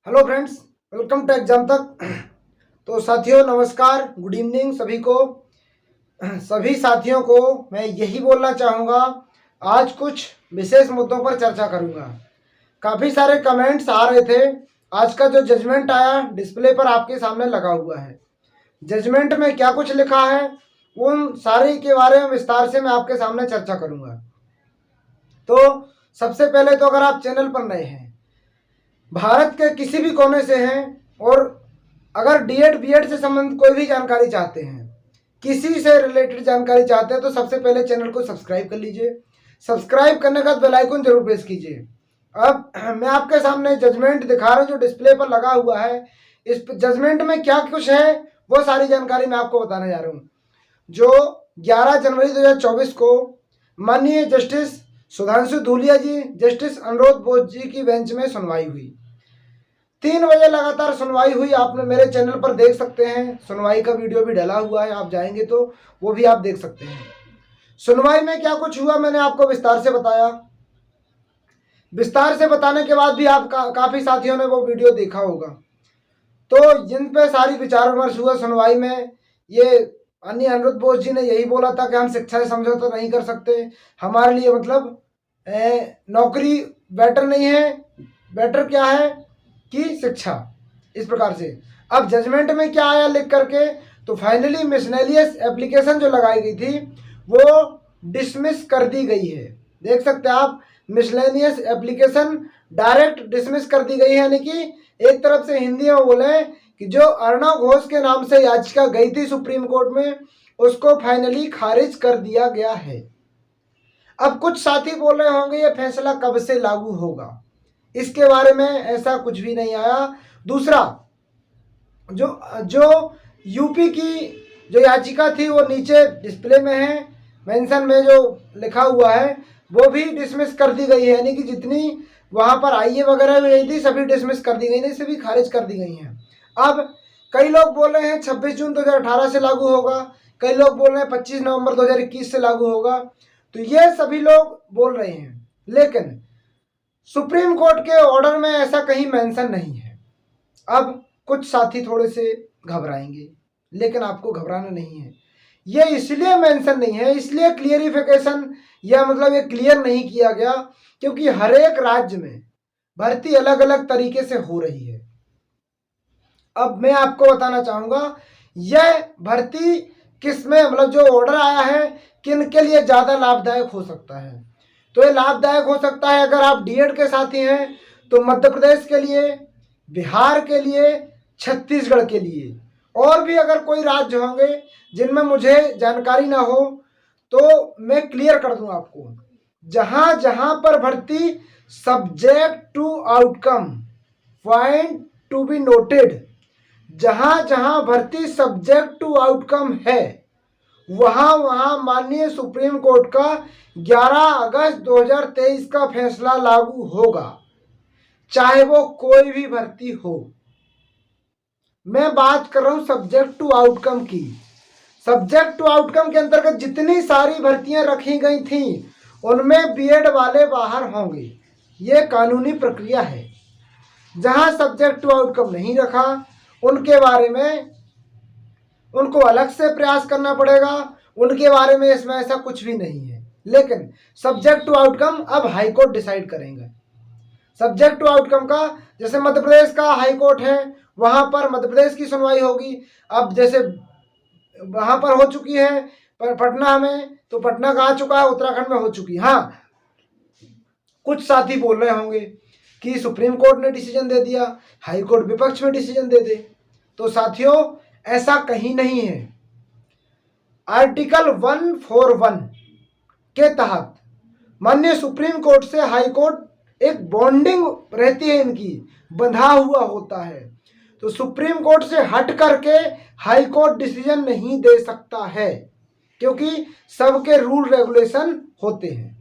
Hello friends, welcome to exam Tak. तो साथियों नमस्कार, गुड इवनिंग सभी को। सभी साथियों को मैं यही बोलना चाहूँगा, आज कुछ विशेष मुद्दों पर चर्चा करूँगा। काफ़ी सारे कमेंट्स आ रहे थे। आज का जो जजमेंट आया डिस्प्ले पर आपके सामने लगा हुआ है। जजमेंट में क्या कुछ लिखा है उन सारे के बारे में विस्तार से मैं आपके सामने चर्चा करूँगा। तो सबसे पहले तो अगर आप चैनल पर नए हैं, भारत के किसी भी कोने से हैं और अगर डीएड बीएड से संबंधित कोई भी जानकारी चाहते हैं, किसी से रिलेटेड जानकारी चाहते हैं, तो सबसे पहले चैनल को सब्सक्राइब कर लीजिए। सब्सक्राइब करने का बेल आइकन जरूर प्रेस कीजिए। अब मैं आपके सामने जजमेंट दिखा रहा हूँ जो डिस्प्ले पर लगा हुआ है। इस जजमेंट में क्या कुछ है वो सारी जानकारी मैं आपको बताने जा रहा हूँ। जो 11 जनवरी 2024 को माननीय जस्टिस सुधांशु धूलिया जी, जस्टिस अनुरोध बोस जी की बेंच में सुनवाई हुई। 3 बजे लगातार सुनवाई हुई। आप मेरे चैनल पर देख सकते हैं, सुनवाई का वीडियो भी डला हुआ है, आप जाएंगे तो वो भी आप देख सकते हैं। सुनवाई में क्या कुछ हुआ मैंने आपको विस्तार से बताया। विस्तार से बताने के बाद भी आप काफ़ी साथियों ने वो वीडियो देखा होगा। तो जिन पे सारी विचार विमर्श हुआ सुनवाई में, ये अन्य अनुरुद्ध बोस जी ने यही बोला था कि हम शिक्षा से समझौता नहीं कर सकते, हमारे लिए मतलब नौकरी बेटर नहीं है, बेटर क्या है कि शिक्षा, इस प्रकार से। अब जजमेंट में क्या आया लिख करके, तो फाइनली मिसलेनियस एप्लीकेशन जो लगाई गई थी वो डिसमिस कर दी गई है। देख सकते हैं आप, मिसलेनियस एप्लीकेशन डायरेक्ट डिसमिस कर दी गई है। यानी कि एक तरफ से हिंदी में बोले कि जो अर्णव घोष के नाम से याचिका गई थी सुप्रीम कोर्ट में, उसको फाइनली खारिज कर दिया गया है। अब कुछ साथी बोल रहे होंगे ये फैसला कब से लागू होगा, इसके बारे में ऐसा कुछ भी नहीं आया। दूसरा, जो यूपी की जो याचिका थी वो नीचे डिस्प्ले में है, मेंशन में जो लिखा हुआ है वो भी डिसमिस कर दी गई है। यानी कि जितनी वहाँ पर आईए वगैरह गई थी सभी डिसमिस कर दी गई, नहीं सभी खारिज कर दी गई हैं। अब कई लोग बोल रहे हैं 26 जून 2018 से लागू होगा, कई लोग बोल रहे हैं 25 नवंबर 2021 से लागू होगा। तो ये सभी लोग बोल रहे हैं, लेकिन सुप्रीम कोर्ट के ऑर्डर में ऐसा कहीं मेंशन नहीं है। अब कुछ साथी थोड़े से घबराएंगे, लेकिन आपको घबराना नहीं है। ये इसलिए मेंशन नहीं है, इसलिए क्लियरिफिकेशन या मतलब ये क्लियर नहीं किया गया क्योंकि हर एक राज्य में भर्ती अलग अलग तरीके से हो रही है। अब मैं आपको बताना चाहूँगा यह भर्ती किस में, मतलब जो ऑर्डर आया है किन के लिए ज़्यादा लाभदायक हो सकता है। तो ये लाभदायक हो सकता है अगर आप डीएड के साथी हैं तो मध्य प्रदेश के लिए, बिहार के लिए, छत्तीसगढ़ के लिए, और भी अगर कोई राज्य होंगे जिनमें मुझे जानकारी ना हो तो मैं क्लियर कर दूं आपको। जहां जहां पर भर्ती subject to outcome, point to be noted, जहां जहां भर्ती सब्जेक्ट टू आउटकम है वहां वहां माननीय सुप्रीम कोर्ट का 11 अगस्त 2023 का फैसला लागू होगा, चाहे वो कोई भी भर्ती हो। मैं बात कर रहा हूं सब्जेक्ट टू आउटकम की। सब्जेक्ट टू आउटकम के अंतर्गत जितनी सारी भर्तियां रखी गई थी उनमें बीएड वाले बाहर होंगे, ये कानूनी प्रक्रिया है। जहां सब्जेक्ट टू आउटकम नहीं रखा उनके बारे में उनको अलग से प्रयास करना पड़ेगा, उनके बारे में इसमें ऐसा कुछ भी नहीं है। लेकिन सब्जेक्ट टू आउटकम अब हाई कोर्ट डिसाइड करेंगे। सब्जेक्ट टू आउटकम का जैसे मध्य प्रदेश का हाई कोर्ट है, वहां पर मध्य प्रदेश की सुनवाई होगी। अब जैसे वहां पर हो चुकी है पटना में, तो पटना का आ चुका है, उत्तराखंड में हो चुकी। हाँ, कुछ साथी बोल रहे होंगे कि सुप्रीम कोर्ट ने डिसीजन दे दिया, हाई कोर्ट विपक्ष में डिसीजन दे दे। तो साथियों ऐसा कहीं नहीं है। आर्टिकल 141 के तहत माननीय सुप्रीम कोर्ट से हाई कोर्ट एक बॉन्डिंग रहती है, इनकी बंधा हुआ होता है। तो सुप्रीम कोर्ट से हट करके हाई कोर्ट डिसीजन नहीं दे सकता है क्योंकि सबके रूल रेगुलेशन होते हैं।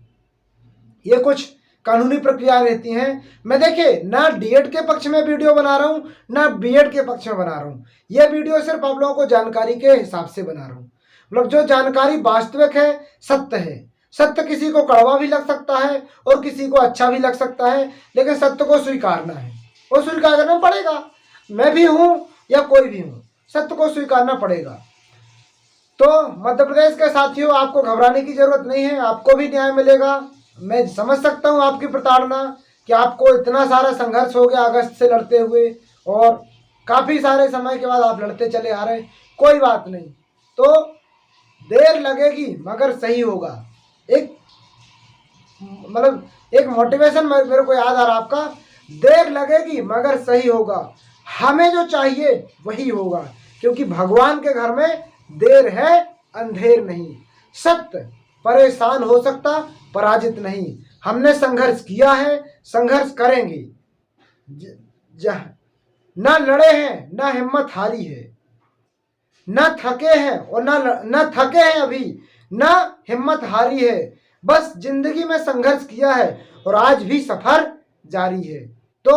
ये कुछ कानूनी प्रक्रिया रहती हैं। मैं देखिए ना डीएड के पक्ष में वीडियो बना रहा हूँ ना बीएड के पक्ष में बना रहा हूँ। ये वीडियो सिर्फ आप लोगों को जानकारी के हिसाब से बना रहा हूँ। मतलब जो जानकारी वास्तविक है, सत्य है। सत्य किसी को कड़वा भी लग सकता है और किसी को अच्छा भी लग सकता है, लेकिन सत्य को स्वीकारना है। वो स्वीकार करना पड़ेगा। मैं भी हूँ या कोई भी हूँ, सत्य को स्वीकारना पड़ेगा। तो मध्य प्रदेश के साथियों, आपको घबराने की जरूरत नहीं है, आपको भी न्याय मिलेगा। मैं समझ सकता हूँ आपकी प्रताड़ना कि आपको इतना सारा संघर्ष हो गया अगस्त से लड़ते हुए, और काफ़ी सारे समय के बाद आप लड़ते चले आ रहे। कोई बात नहीं, तो देर लगेगी मगर सही होगा। एक मतलब एक मोटिवेशन मेरे को याद आ रहा आपका, देर लगेगी मगर सही होगा, हमें जो चाहिए वही होगा, क्योंकि भगवान के घर में देर है अंधेर नहीं। सत्य परेशान हो सकता, पराजित नहीं। हमने संघर्ष किया है, संघर्ष करेंगे। ना लड़े हैं, ना हिम्मत हारी है, ना थके हैं और ना थके हैं अभी, ना हिम्मत हारी है। बस जिंदगी में संघर्ष किया है और आज भी सफर जारी है। तो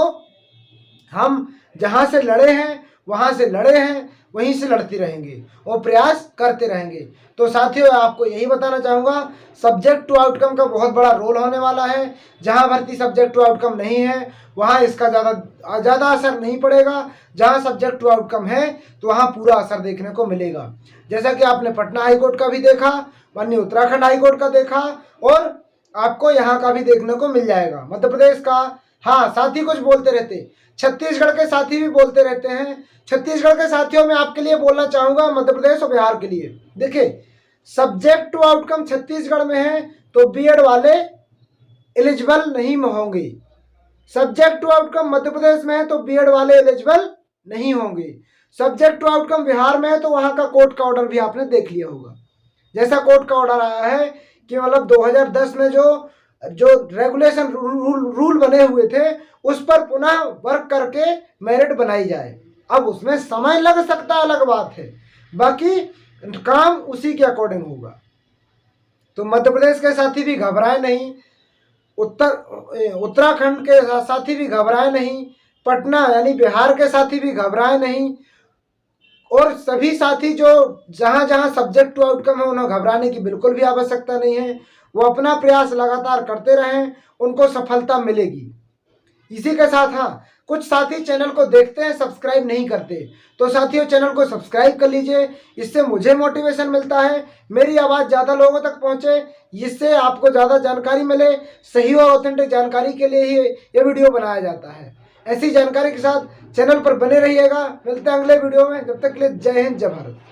हम जहां से लड़े हैं वहां से लड़े हैं, वहीं से लड़ते रहेंगे और प्रयास करते रहेंगे। तो साथियों, आपको यही बताना चाहूँगा, सब्जेक्ट टू आउटकम का बहुत बड़ा रोल होने वाला है। जहां भर्ती सब्जेक्ट टू आउटकम नहीं है वहां इसका ज़्यादा असर नहीं पड़ेगा। जहां सब्जेक्ट टू आउटकम है तो वहां पूरा असर देखने को मिलेगा। जैसा कि आपने पटना हाईकोर्ट का भी देखा, वन्य उत्तराखंड हाईकोर्ट का देखा, और आपको यहाँ का भी देखने को मिल जाएगा, मध्य प्रदेश का। हाँ, साथी कुछ बोलते रहते, छत्तीसगढ़ के साथी भी बोलते रहते हैं। छत्तीसगढ़ के साथियों में आपके लिए बोलना चाहूंगा, मध्य प्रदेश और बिहार के लिए, देखिए सब्जेक्ट टू आउटकम छत्तीसगढ़ में है तो बीएड वाले एलिजिबल नहीं होंगे। Subject to outcome Madhya Pradesh में है तो बीएड वाले एलिजिबल नहीं होंगे। सब्जेक्ट टू आउटकम बिहार में है तो वहां का कोर्ट का ऑर्डर भी आपने देख लिया होगा। जैसा कोर्ट का ऑर्डर आया है कि मतलब 2010 में जो रेगुलेशन रूल बने हुए थे उस पर पुनः वर्क करके मेरिट बनाई जाए। अब उसमें समय लग सकता है, अलग बात है, बाकी काम उसी के अकॉर्डिंग होगा। तो मध्य प्रदेश के साथी भी घबराए नहीं, उत्तराखंड के साथी भी घबराए नहीं, पटना यानी बिहार के साथी भी घबराए नहीं, और सभी साथी जो जहां जहां सब्जेक्ट टू आउटकम है उन्हें घबराने की बिल्कुल भी आवश्यकता नहीं है। वो अपना प्रयास लगातार करते रहें, उनको सफलता मिलेगी। इसी के साथ हाँ, कुछ साथी चैनल को देखते हैं, सब्सक्राइब नहीं करते, तो साथियों चैनल को सब्सक्राइब कर लीजिए। इससे मुझे मोटिवेशन मिलता है, मेरी आवाज़ ज़्यादा लोगों तक पहुंचे, जिससे आपको ज़्यादा जानकारी मिले। सही और ऑथेंटिक जानकारी के लिए ही ये वीडियो बनाया जाता है। ऐसी जानकारी के साथ चैनल पर बने रहिएगा। मिलते हैं अगले वीडियो में, जब तक के लिए जय हिंद, जय भारत।